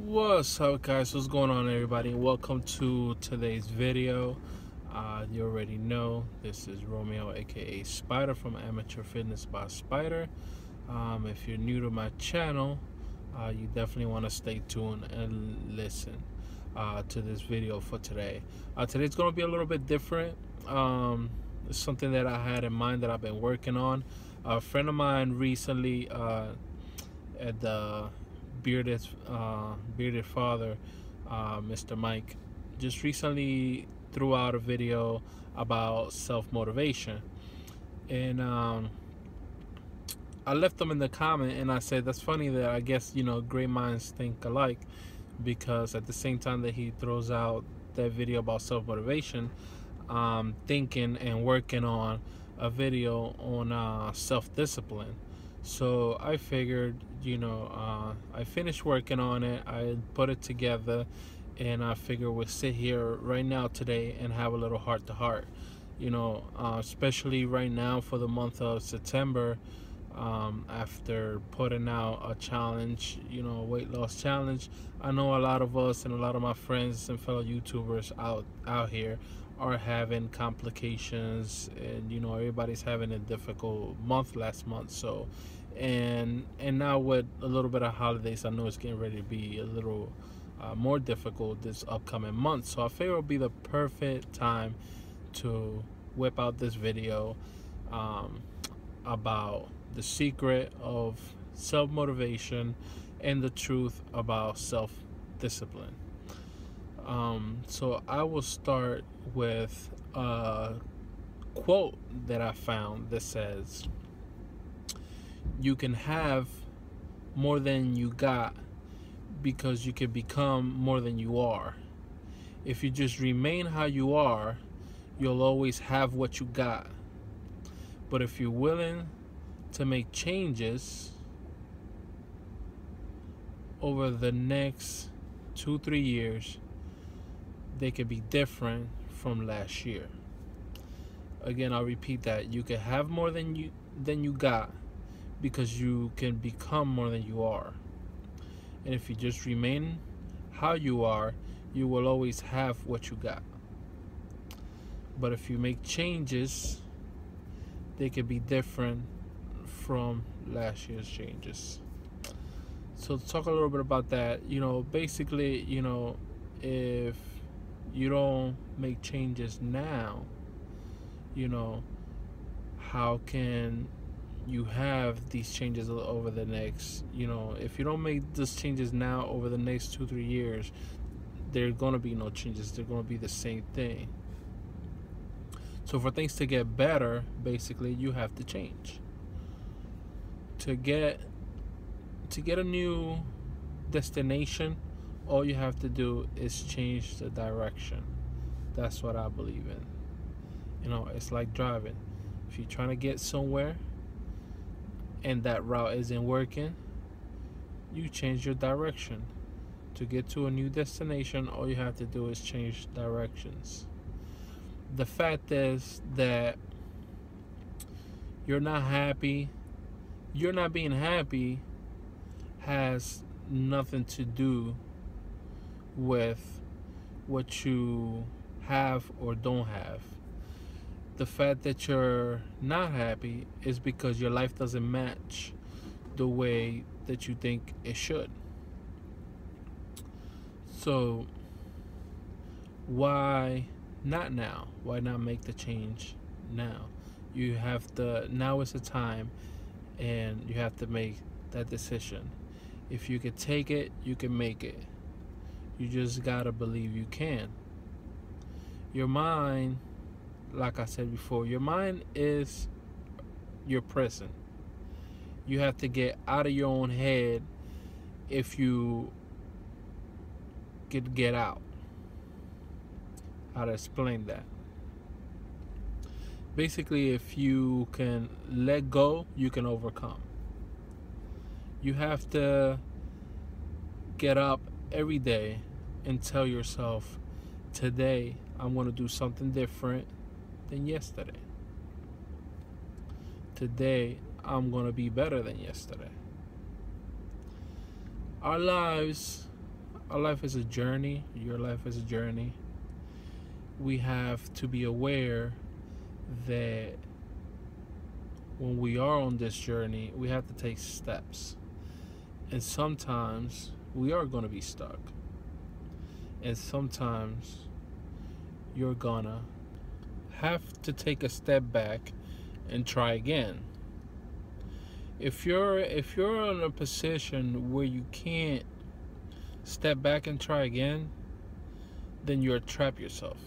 What's up, guys? What's going on, everybody? Welcome to today's video. You already know this is Romeo, aka Spider from amateurfitness.by.spyder. If you're new to my channel, you definitely want to stay tuned and listen to this video for today. Today's going to be a little bit different. It's something that I had in mind that I've been working on. A friend of mine recently at the bearded father, Mr. Mike, just recently threw out a video about self-motivation, and I left them in the comment and I said, that's funny that I guess, you know, great minds think alike, because at the same time that he throws out that video about self-motivation, thinking and working on a video on self-discipline. So I figured, you know, I finished working on it, I put it together, and I figured we'll sit here right now today and have a little heart-to-heart. You know, especially right now for the month of September, after putting out a challenge, you know, a weight loss challenge. I know a lot of us and a lot of my friends and fellow YouTubers out here are having complications, and you know, everybody's having a difficult month last month. So and now with a little bit of holidays, I know it's getting ready to be a little more difficult this upcoming month. So I figure it'll be the perfect time to whip out this video about the secret of self-motivation and the truth about self-discipline. So I will start with a quote that I found that says, you can have more than you got because you can become more than you are. If you just remain how you are, you'll always have what you got. But if you're willing to make changes over the next 2-3 years, they could be different from last year. Again, I'll repeat that. You can have more than you got because you can become more than you are. And if you just remain how you are, you will always have what you got. But if you make changes, they could be different from last year's changes. So to talk a little bit about that, you know, basically, you know, if you don't make changes now, you know, how can you have these changes over the next, you know, if you don't make these changes now over the next 2-3 years, there's going to be no changes. They're going to be the same thing. So for things to get better, basically, you have to change. To get a new destination, all you have to do is change the direction. That's what I believe in. You know, it's like driving. If you're trying to get somewhere and that route isn't working, you change your direction. To get to a new destination, all you have to do is change directions. The fact is that you're not happy, you're not being happy has nothing to do with what you have or don't have. The fact that you're not happy is because your life doesn't match the way that you think it should. So why not now? Why not make the change now? You have to, now is the time, and you have to make that decision. If you can take it, you can make it. You just gotta believe you can. Your mind, like I said before, your mind is your prison. You have to get out of your own head if you could get out. How to explain that? Basically, if you can let go, you can overcome. You have to get up every day and tell yourself, today I'm going to do something different than yesterday. Today I'm going to be better than yesterday. Our lives our life is a journey. Your life is a journey. We have to be aware that when we are on this journey, we have to take steps. And sometimes we are going to be stuck. And sometimes you're gonna have to take a step back and try again. If you're in a position where you can't step back and try again, then you're trapped yourself.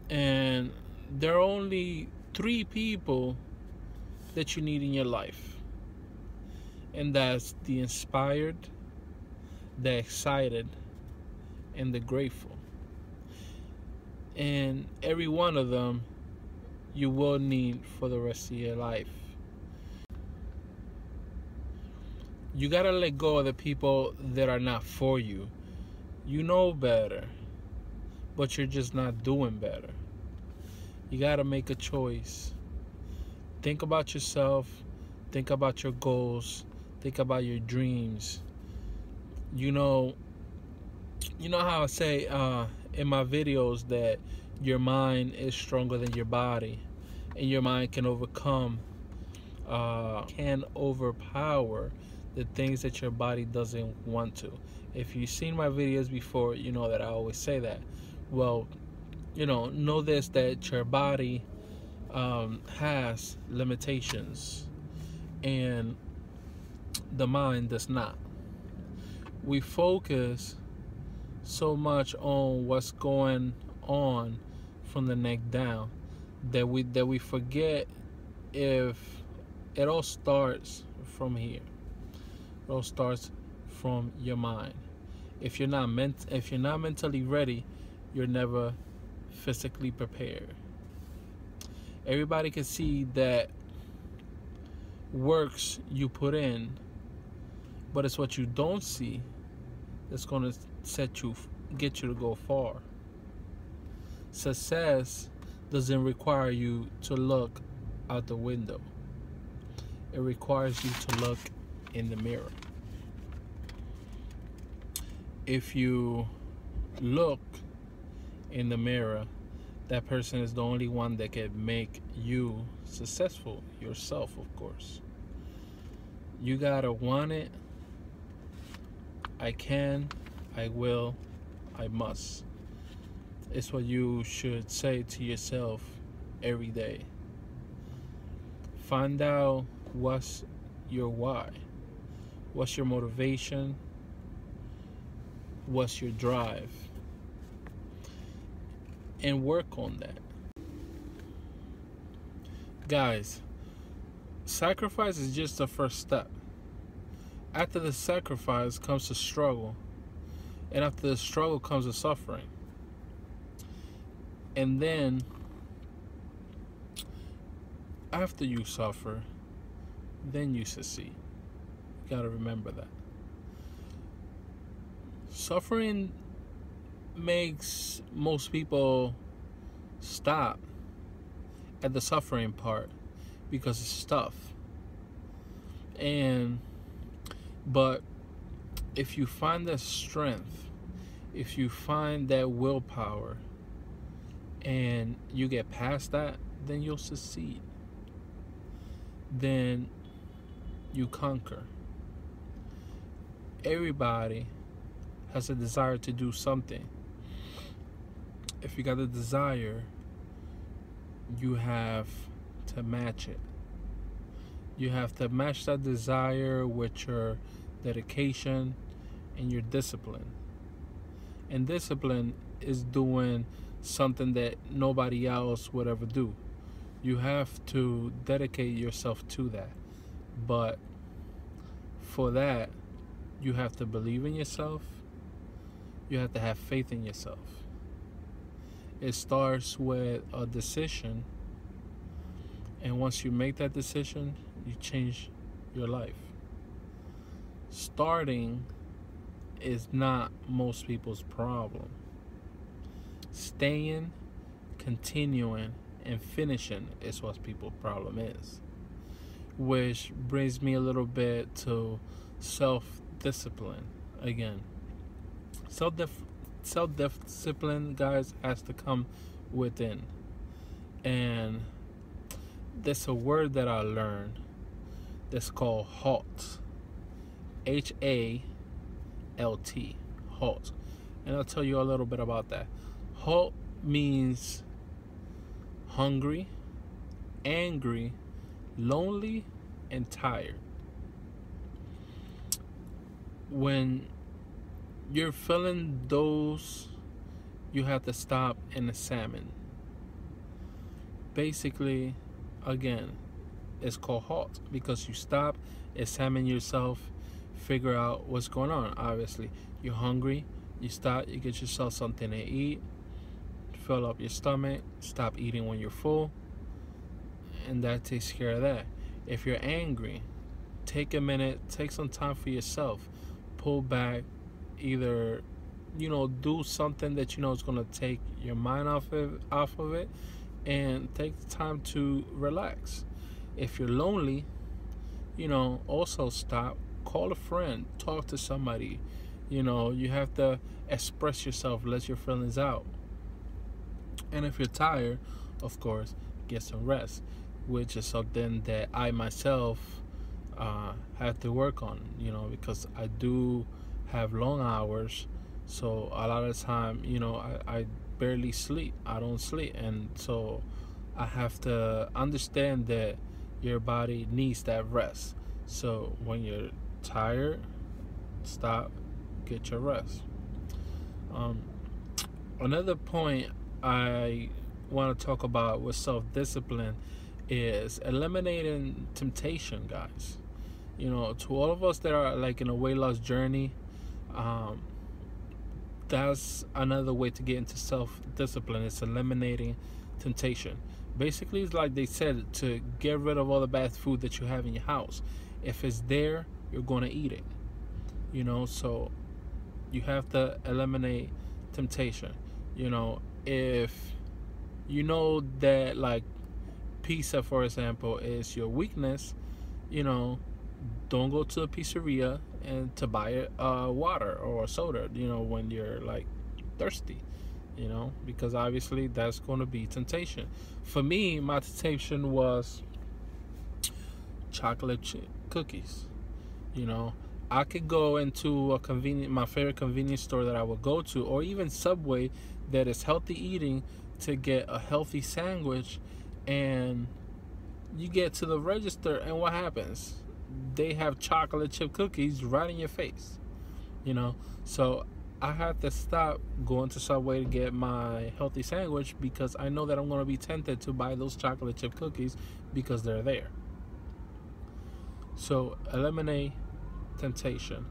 And there are only 3 people that you need in your life. And that's the inspired, the excited, and the grateful. And every one of them you will need for the rest of your life. You gotta let go of the people that are not for you. You know better, but you're just not doing better. You gotta make a choice. Think about yourself. Think about your goals. Think about your dreams. You know how I say in my videos that your mind is stronger than your body, and your mind can overpower the things that your body doesn't want to. If you've seen my videos before, you know that I always say that. Well, know this, that your body has limitations, and the mind does not. We focus so much on what's going on from the neck down that we forget if it all starts from here. It all starts from your mind. If you're not mentally ready, you're never physically prepared. Everybody can see that works you put in, but it's what you don't see that's going to get you to go far. Success doesn't require you to look out the window. It requires you to look in the mirror. If you look in the mirror, that person is the only one that can make you successful. Yourself, of course. You gotta want it. I can, I will, I must. It's what you should say to yourself every day. Find out what's your why. What's your motivation? What's your drive? And work on that. Guys, sacrifice is just the first step. After the sacrifice comes the struggle. And after the struggle comes the suffering. And then, after you suffer, then you succeed. You gotta remember that. Suffering makes most people stop at the suffering part because it's tough. But if you find that strength, if you find that willpower, and you get past that, then you'll succeed. Then you conquer. Everybody has a desire to do something. If you got a desire, you have to match it. You have to match that desire with your dedication and your discipline. And discipline is doing something that nobody else would ever do. You have to dedicate yourself to that. But for that, you have to believe in yourself. You have to have faith in yourself. It starts with a decision. And once you make that decision, you change your life. Starting is not most people's problem. Staying, continuing, and finishing is what people's problem is. Which brings me a little bit to self-discipline. Again, self-discipline, guys, has to come within. And there's a word that I learned that's called HALT. HALT. HALT. And I'll tell you a little bit about that. HALT means hungry, angry, lonely, and tired. When you're feeling those, you have to stop and examine. Basically, again, it's called HALT because you stop, examine yourself, figure out what's going on. Obviously, you're hungry, you stop, you get yourself something to eat, fill up your stomach, stop eating when you're full, and that takes care of that. If you're angry, take a minute, take some time for yourself, pull back, either do something that is going to take your mind off of it, and take the time to relax. If you're lonely, also stop, call a friend, talk to somebody. You have to express yourself, let your feelings out. And if you're tired, of course, get some rest, which is something that I myself have to work on, because I do have long hours. So a lot of the time, I barely sleep. I don't sleep. And so I have to understand that your body needs that rest. So when you're tired, stop, get your rest. Another point I want to talk about with self-discipline is eliminating temptation, guys. To all of us that are like in a weight loss journey, that's another way to get into self-discipline. It's eliminating temptation. Basically, it's like they said, to get rid of all the bad food that you have in your house. If it's there, you're going to eat it. So you have to eliminate temptation. If that, like, pizza, for example, is your weakness, don't go to a pizzeria and to buy water or soda, when you're like thirsty, because obviously that's going to be temptation. For me, my temptation was chocolate chip cookies. I could go into my favorite convenience store that I would go to, or even Subway that is healthy eating, to get a healthy sandwich, and you get to the register, and what happens? They have chocolate chip cookies right in your face. So I have to stop going to Subway to get my healthy sandwich, because I know that I'm going to be tempted to buy those chocolate chip cookies because they're there. So eliminate temptation.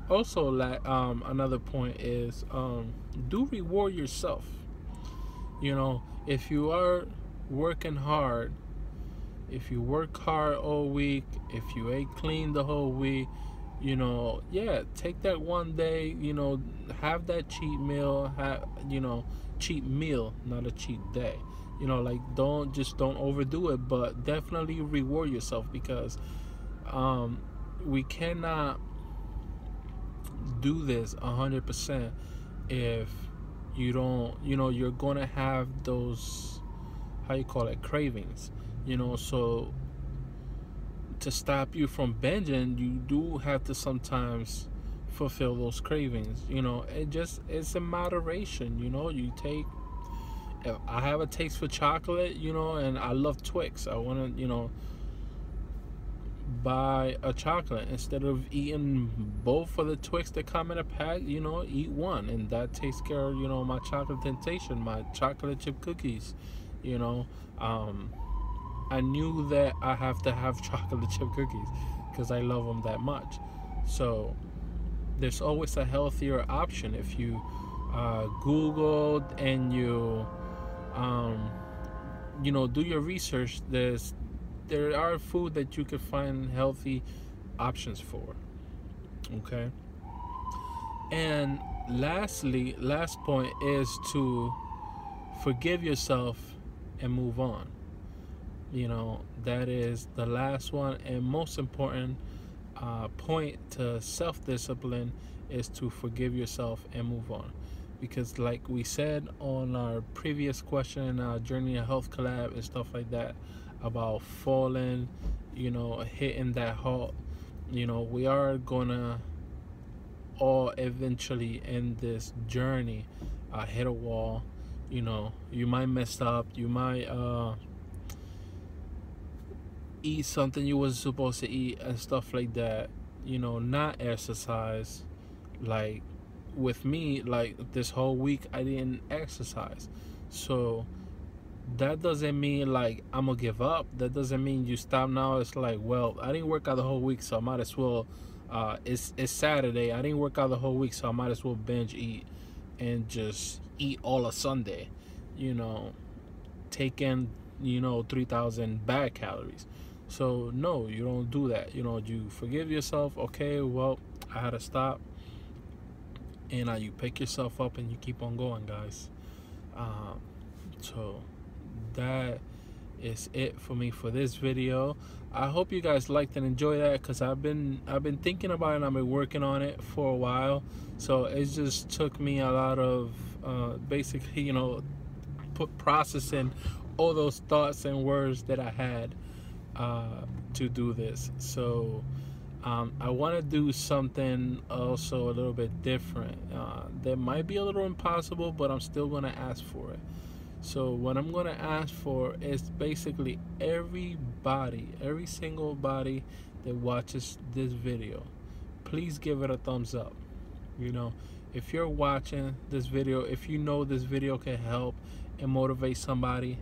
Also, another point is, do reward yourself. If you are working hard, if you work hard all week, if you ate clean the whole week, take that one day, have that cheat meal, cheat meal, not a cheat day. Don't overdo it, but definitely reward yourself, because we cannot do this 100% if you don't, you're gonna have those, cravings, so to stop you from binging, you do have to sometimes fulfill those cravings. It's in moderation. You take, if I have a taste for chocolate, and I love Twix, I want to, buy a chocolate instead of eating both of the Twix that come in a pack. Eat one, and that takes care of my chocolate temptation, my chocolate chip cookies. I knew that I have to have chocolate chip cookies because I love them that much. So there's always a healthier option. If you Googled and you do your research, there are food that you can find healthy options for. Okay. And last point is to forgive yourself and move on. That is the last one and most important. point to self-discipline is to forgive yourself and move on. Because like we said on our previous question, Journey to Health collab and stuff like that, about falling, hitting that halt, we are gonna all eventually end this journey, hit a wall. You might mess up, you might eat something you wasn't supposed to eat and stuff like that, not exercise. Like with me, like this whole week I didn't exercise. So that doesn't mean like I'm gonna give up. That doesn't mean you stop now. It's like, well, I didn't work out the whole week, so I might as well it's Saturday, I didn't work out the whole week, so I might as well binge eat and just eat all of Sunday, taking 3,000 bad calories. So no, you don't do that. You forgive yourself. Okay, well, I had to stop, and you pick yourself up and you keep on going, guys. So that is it for me for this video. I hope you guys liked and enjoyed that, because I've been thinking about it and I've been working on it for a while. So it just took me a lot of basically processing all those thoughts and words that I had to do this. So I want to do something also a little bit different that might be a little impossible, but I'm still going to ask for it. So what I'm going to ask for is basically every single body that watches this video, please give it a thumbs up. If you're watching this video, if you know this video can help and motivate somebody,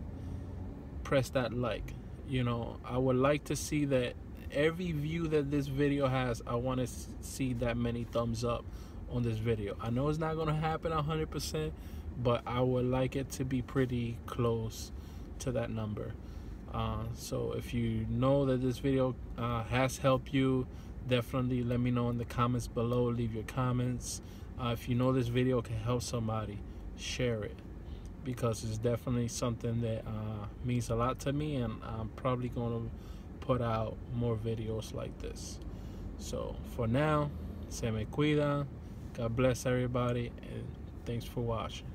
press that like. I would like to see that every view that this video has, I want to see that many thumbs up on this video. I know it's not going to happen 100%, but I would like it to be pretty close to that number. So if you know that this video has helped you, definitely let me know in the comments below. Leave your comments. If you know this video can help somebody, share it, because it's definitely something that means a lot to me, and I'm probably going to put out more videos like this. So for now, se me cuida. God bless everybody, and thanks for watching.